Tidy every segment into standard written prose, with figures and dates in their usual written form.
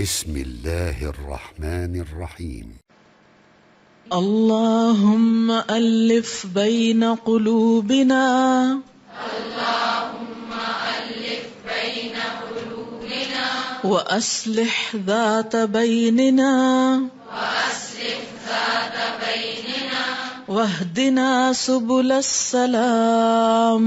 بسم الله الرحمن الرحيم. اللهم ألف بين قلوبنا وأصلح ذات بيننا واهدنا سبل السلام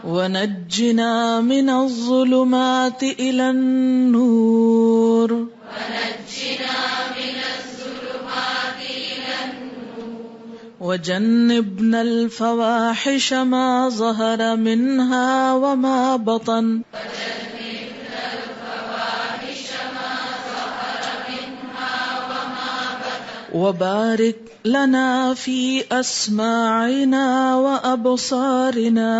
ونجنا من الظلمات إلى النور وجنبنا الفواحش ما ظهر منها وما بطن وبارك لنا في أسماعنا وأبصارنا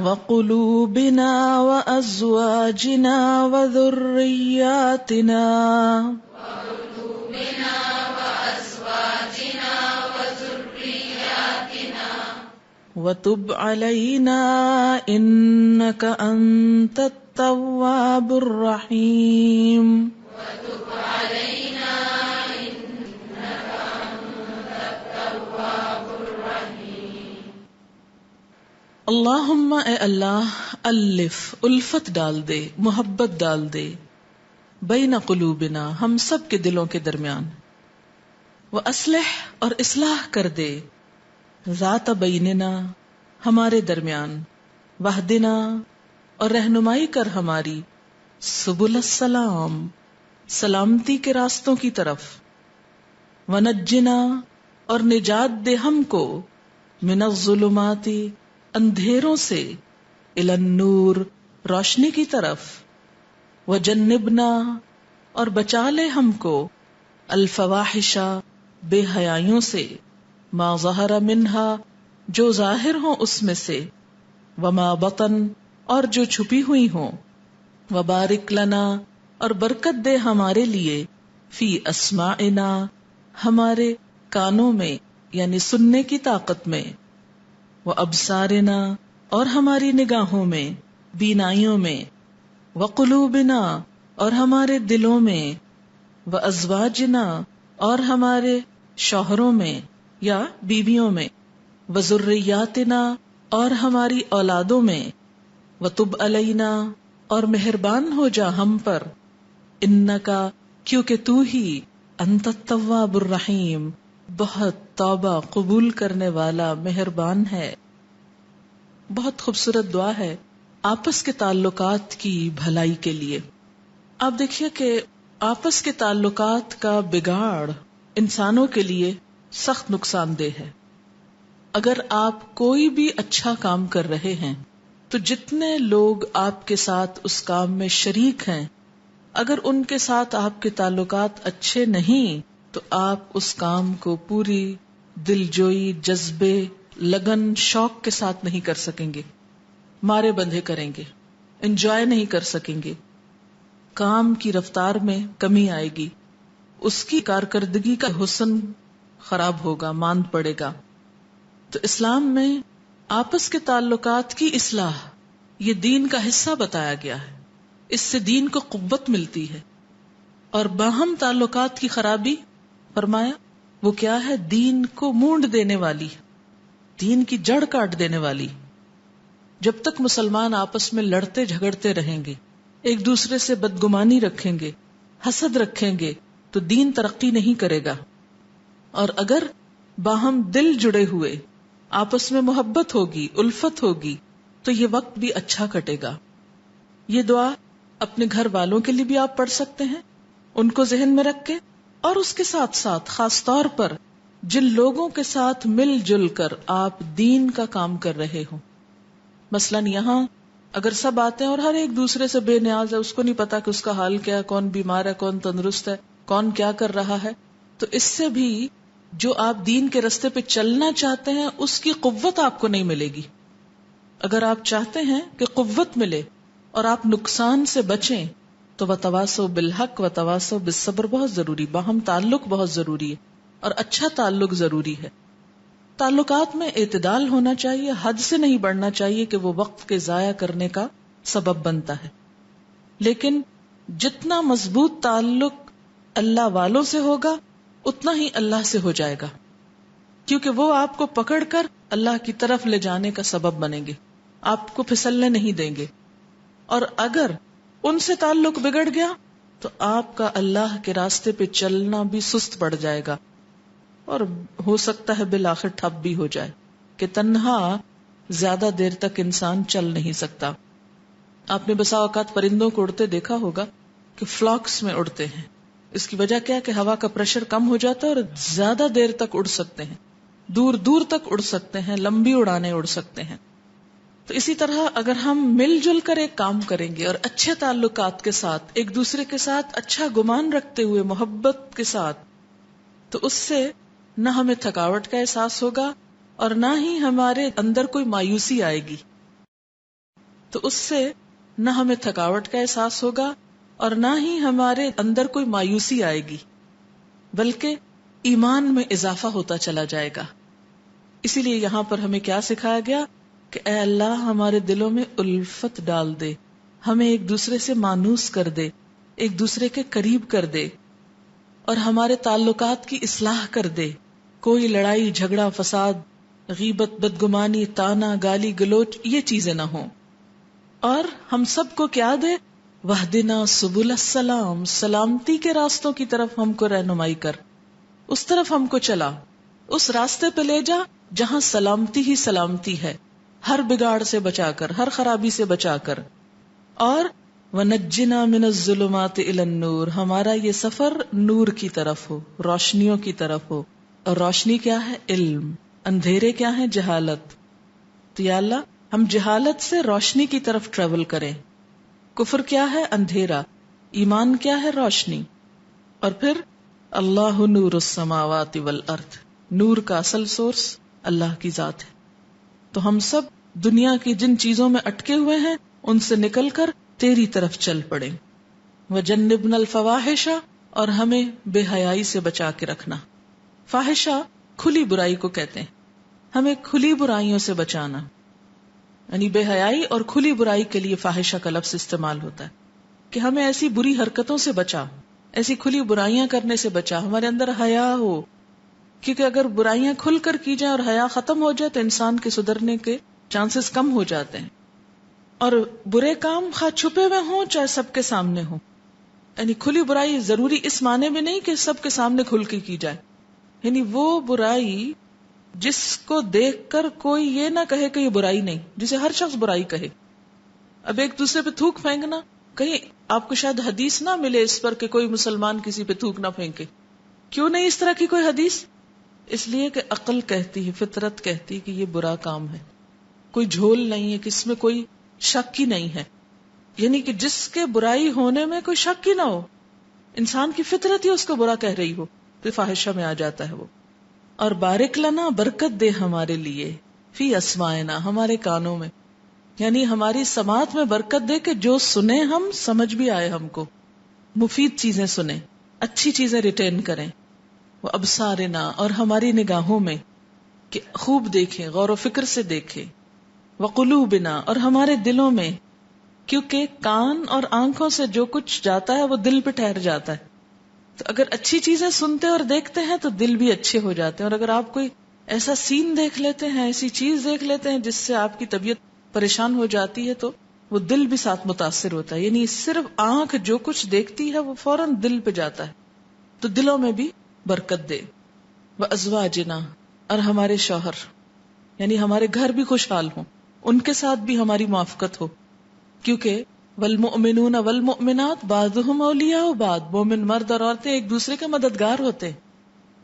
وقلوبنا وأزواجنا وذرياتنا وتب علينا إنك أنت التواب الرحيم. اللہم اے اللہ الف الفت ڈال دے، محبت ڈال دے، بین قلوبنا ہم سب کے دلوں کے درمیان، واصلح اور اصلاح کر دے، ذات بیننا ہمارے درمیان، واہدنا اور رہنمائی کر ہماری، سبل السلام سلامتی کے راستوں کی طرف، ونجنا اور نجات دے ہم کو، من الظلمات اندھیروں سے، الی النور روشنی کی طرف، وجنبنا اور بچا لے ہم کو، الفواحش بے حیائیوں سے، ما ظہر منہا جو ظاہر ہوں اس میں سے، وما بطن اور جو چھپی ہوئی ہوں، وبارک لنا اور برکت دے ہمارے لیے، فی اسماعنا ہمارے کانوں میں یعنی سننے کی طاقت میں، وابصارنا اور ہماری نگاہوں میں بینائیوں میں، وقلوبنا اور ہمارے دلوں میں، وازواجنا اور ہمارے شوہروں میں یا بیویوں میں، وذریاتنا اور ہماری اولادوں میں، وتب علینا اور مہربان ہو جا ہم پر، انکا کیونکہ تو ہی، انت التواب الرحیم بہت توبہ قبول کرنے والا مہربان ہے۔ بہت خوبصورت دعا ہے آپس کے تعلقات کی بھلائی کے لیے۔ آپ دیکھیے کہ آپس کے تعلقات کا بگاڑ انسانوں کے لیے سخت نقصان دہ ہے۔ اگر آپ کوئی بھی اچھا کام کر رہے ہیں تو جتنے لوگ آپ کے ساتھ اس کام میں شریک ہیں، اگر ان کے ساتھ آپ کے تعلقات اچھے نہیں تو آپ اس کام کو پوری دلجوئی، جذبے، لگن، شوق کے ساتھ نہیں کر سکیں گے، مارے بندھے کریں گے، انجوائے نہیں کر سکیں گے، کام کی رفتار میں کمی آئے گی، اس کی کارکردگی کا حسن خراب ہوگا، ماند پڑے گا۔ تو اسلام میں آپس کے تعلقات کی اصلاح یہ دین کا حصہ بتایا گیا ہے، اس سے دین کو قوت ملتی ہے۔ اور باہم تعلقات کی خرابی فرمایا وہ کیا ہے؟ دین کو مونڈ دینے والی، دین کی جڑ کاٹ دینے والی۔ جب تک مسلمان آپس میں لڑتے جھگڑتے رہیں گے، ایک دوسرے سے بدگمانی رکھیں گے، حسد رکھیں گے تو دین ترقی نہیں کرے گا۔ اور اگر باہم دل جڑے ہوئے آپس میں محبت ہوگی، الفت ہوگی تو یہ وقت بھی اچھا کٹے گا۔ یہ دعا اپنے گھر والوں کے لیے بھی آپ پڑھ سکتے ہیں، ان کو ذہن میں رکھ کے، اور اس کے ساتھ ساتھ خاص طور پر جن لوگوں کے ساتھ مل جل کر آپ دین کا کام کر رہے ہوں۔ مثلاً یہاں اگر سب آتے ہیں اور ہر ایک دوسرے سے بے نیاز ہے، اس کو نہیں پتا کہ اس کا حال کیا ہے، کون بیمار ہے، کون تندرست ہے، کون کیا کر رہا ہے، تو اس سے بھی جو آپ دین کے رستے پہ چلنا چاہتے ہیں اس کی قوت آپ کو نہیں ملے گی۔ اگر آپ چاہتے ہیں کہ قوت ملے اور آپ نقصان سے بچیں تو وتواصوا بالحق وتواصوا بالصبر بہت ضروری، باہم تعلق بہت ضروری ہے اور اچھا تعلق ضروری ہے۔ تعلقات میں اعتدال ہونا چاہیے، حد سے نہیں بڑھنا چاہیے کہ وہ وقت کے ضائع کرنے کا سبب بنتا ہے. لیکن جتنا مضبوط تعلق اللہ والوں سے ہوگا اتنا ہی اللہ سے ہو جائے گا، کیونکہ وہ آپ کو پکڑ کر اللہ کی طرف لے جانے کا سبب بنیں گے، آپ کو پھسلنے نہیں دیں گے. اور اگر ان سے تعلق بگڑ گیا تو آپ کا اللہ کے راستے پہ چلنا بھی سست پڑ جائے گا، اور ہو سکتا ہے بالآخر ٹھپ بھی ہو جائے کہ تنہا زیادہ دیر تک انسان چل نہیں سکتا. آپ نے بسا اوقات پرندوں کو اڑتے دیکھا ہوگا کہ فلاکس میں اڑتے ہیں. اس کی وجہ کیا کہ ہوا کا پریشر کم ہو جاتا ہے اور زیادہ دیر تک اڑ سکتے ہیں، دور دور تک اڑ سکتے ہیں، لمبی اڑانے اڑ سکتے ہیں. تو اسی طرح اگر ہم مل جل کر ایک کام کریں گے اور اچھے تعلقات کے ساتھ، ایک دوسرے کے ساتھ اچھا گمان رکھتے ہوئے، محبت کے ساتھ، تو اس سے نہ ہمیں تھکاوٹ کا احساس ہوگا اور نہ ہی ہمارے اندر کوئی مایوسی آئے گی. تو اس سے نہ ہمیں تھکاوٹ کا احساس ہوگا اور نہ ہی ہمارے اندر کوئی مایوسی آئے گی، بلکہ ایمان میں اضافہ ہوتا چلا جائے گا. اسی لیے یہاں پر ہمیں کیا سکھایا گیا کہ اے اللہ ہمارے دلوں میں الفت ڈال دے، ہمیں ایک دوسرے سے مانوس کر دے، ایک دوسرے کے قریب کر دے، اور ہمارے تعلقات کی اصلاح کر دے. کوئی لڑائی جھگڑا فساد، غیبت، بدگمانی، تانا، گالی گلوچ، یہ چیزیں نہ ہوں. اور ہم سب کو کیا دے؟ وَاهْدِنَا سُبُلَ السَّلَامِ، سلامتی کے راستوں کی طرف ہم کو رہنمائی کر، اس طرف ہم کو چلا، اس راستے پہ لے جا جہاں سلامتی ہی سلامتی ہے، ہر بگاڑ سے بچا کر، ہر خرابی سے بچا کر. اور وَنَجِّنَا مِنَ الظُّلُمَاتِ إِلَى النُّورِ، ہمارا یہ سفر نور کی طرف ہو، روشنیوں کی طرف ہو. اور روشنی کیا ہے؟ علم. اندھیرے کیا ہے؟ جہالت. تو یا اللہ ہم جہالت سے روشنی کی طرف ٹریول کریں. کفر کیا ہے؟ اندھیرا. ایمان کیا ہے؟ روشنی. اور پھر اللہ نور السماوات والارض، نور کا اصل سورس اللہ کی ذات ہے. تو ہم سب دنیا کی جن چیزوں میں اٹکے ہوئے ہیں ان سے نکل کر تیری طرف چل پڑیں. وجنبنا الفواحش، اور ہمیں بے حیائی سے بچا کے رکھنا. فاحشہ کھلی برائی کو کہتے ہیں، ہمیں کھلی برائیوں سے بچانا، یعنی بے حیائی اور کھلی برائی کے لیے فاحشہ کا لفظ استعمال ہوتا ہے کہ ہمیں ایسی بری حرکتوں سے بچا، ایسی کھلی برائیاں کرنے سے بچا، ہمارے اندر حیا ہو. کیونکہ اگر برائیاں کھل کر کی جائیں اور حیا ختم ہو جائے تو انسان کے سدھرنے کے چانسز کم ہو جاتے ہیں. اور برے کام خواہ چھپے ہوئے ہوں چاہے سب کے سامنے ہوں، یعنی کھلی برائی ضروری اس معنی میں نہیں کہ سب کے سامنے کھل کے کی جائے، یعنی وہ برائی جس کو دیکھ کر کوئی یہ نہ کہے کہ یہ برائی نہیں، جسے ہر شخص برائی کہے. اب ایک دوسرے پہ تھوک پھینکنا، کہیں آپ کو شاید حدیث نہ ملے اس پر کہ کوئی مسلمان کسی پہ تھوک نہ پھینکے. کیوں نہیں اس طرح کی کوئی حدیث؟ اس لیے کہ عقل کہتی ہے، فطرت کہتی ہے کہ یہ برا کام ہے، کوئی جھول نہیں ہے کہ اس میں کوئی شک ہی نہیں ہے، یعنی کہ جس کے برائی ہونے میں کوئی شک ہی نہ ہو، انسان کی فطرت ہی اس کو برا کہہ رہی ہو، تو فاحشہ میں آ جاتا ہے وہ. اور بارک لنا، برکت دے ہمارے لیے، فی اسمائنا، ہمارے کانوں میں، یعنی ہماری سماعت میں برکت دے کہ جو سنیں ہم سمجھ بھی آئے، ہم کو مفید چیزیں سنیں، اچھی چیزیں ریٹین کریں. وہ ابصارنا، اور ہماری نگاہوں میں کہ خوب دیکھیں، غور و فکر سے دیکھیں. وقلوبنا، اور ہمارے دلوں میں، کیونکہ کان اور آنکھوں سے جو کچھ جاتا ہے وہ دل پہ ٹھہر جاتا ہے. تو اگر اچھی چیزیں سنتے اور دیکھتے ہیں تو دل بھی اچھے ہو جاتے ہیں. اور اگر آپ کوئی ایسا سین دیکھ لیتے ہیں، ایسی چیز دیکھ لیتے ہیں جس سے آپ کی طبیعت پریشان ہو جاتی ہے تو وہ دل بھی ساتھ متاثر ہوتا ہے. یعنی صرف آنکھ جو کچھ دیکھتی ہے وہ فوراً دل پہ جاتا ہے. تو دلوں میں بھی برکت دے. وازواجنا، اور ہمارے شوہر، یعنی ہمارے گھر بھی خوشحال ہوں، ان کے ساتھ بھی ہماری موافقت ہو. کیونکہ والمؤمنون والمؤمنات بعضهم اولیاء بعض، مومن مرد اور عورتیں ایک دوسرے کے مددگار ہوتے ہیں.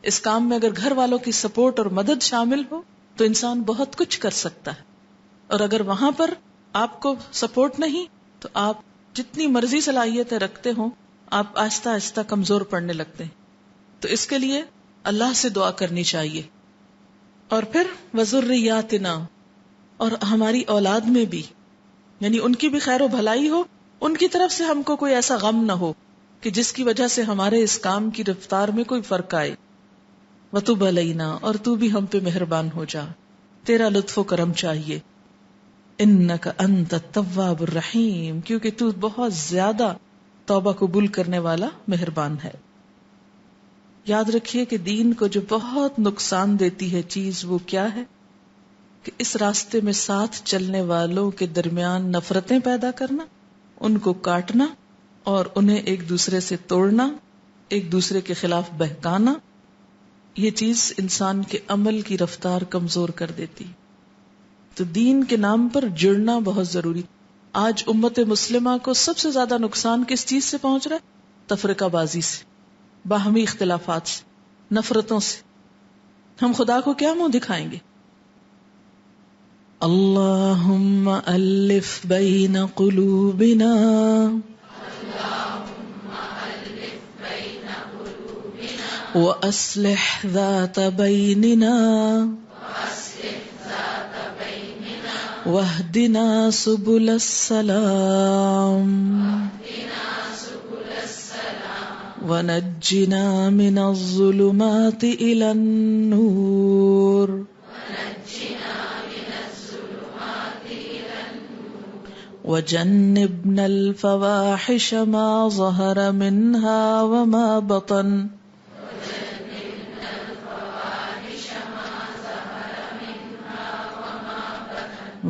اس کام میں اگر گھر والوں کی سپورٹ اور مدد شامل ہو تو انسان بہت کچھ کر سکتا ہے. اور اگر وہاں پر آپ کو سپورٹ نہیں تو آپ جتنی مرضی صلاحیتیں رکھتے ہوں آپ آہستہ آہستہ کمزور پڑنے لگتے ہیں. تو اس کے لیے اللہ سے دعا کرنی چاہیے. اور پھر وذریاتنا، اور ہماری اولاد میں بھی، یعنی ان کی بھی خیر و بھلائی ہو، ان کی طرف سے ہم کو کوئی ایسا غم نہ ہو کہ جس کی وجہ سے ہمارے اس کام کی رفتار میں کوئی فرق آئے. وتب علینا، اور تو بھی ہم پہ مہربان ہو جا، تیرا لطف و کرم چاہیے. انک انت التواب الرحیم، کیونکہ تو بہت زیادہ توبہ قبول کرنے والا مہربان ہے. یاد رکھیے کہ دین کو جو بہت نقصان دیتی ہے چیز وہ کیا ہے؟ کہ اس راستے میں ساتھ چلنے والوں کے درمیان نفرتیں پیدا کرنا، ان کو کاٹنا اور انہیں ایک دوسرے سے توڑنا، ایک دوسرے کے خلاف بہکانا. یہ چیز انسان کے عمل کی رفتار کمزور کر دیتی. تو دین کے نام پر جڑنا بہت ضروری. آج امت مسلمہ کو سب سے زیادہ نقصان کس چیز سے پہنچ رہا ہے؟ تفرقہ بازی سے، باہمی اختلافات سے، نفرتوں سے. ہم خدا کو کیا منہ دکھائیں گے؟ اللہم الف بین قلوبنا وأصلح ذات بیننا واہدنا سبل السلام ونجنا من الظلمات إلى النور وجنبنا الفواحش ما ظهر منها وما بطن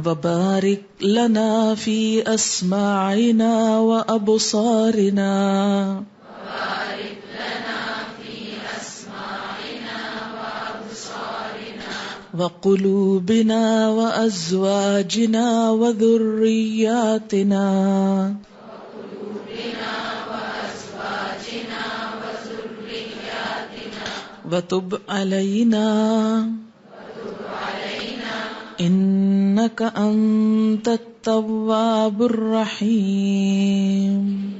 وبارك لنا في أسماعنا وأبصارنا وقلوبنا وأزواجنا وذرياتنا وتب علينا إنك أنت التواب الرحيم.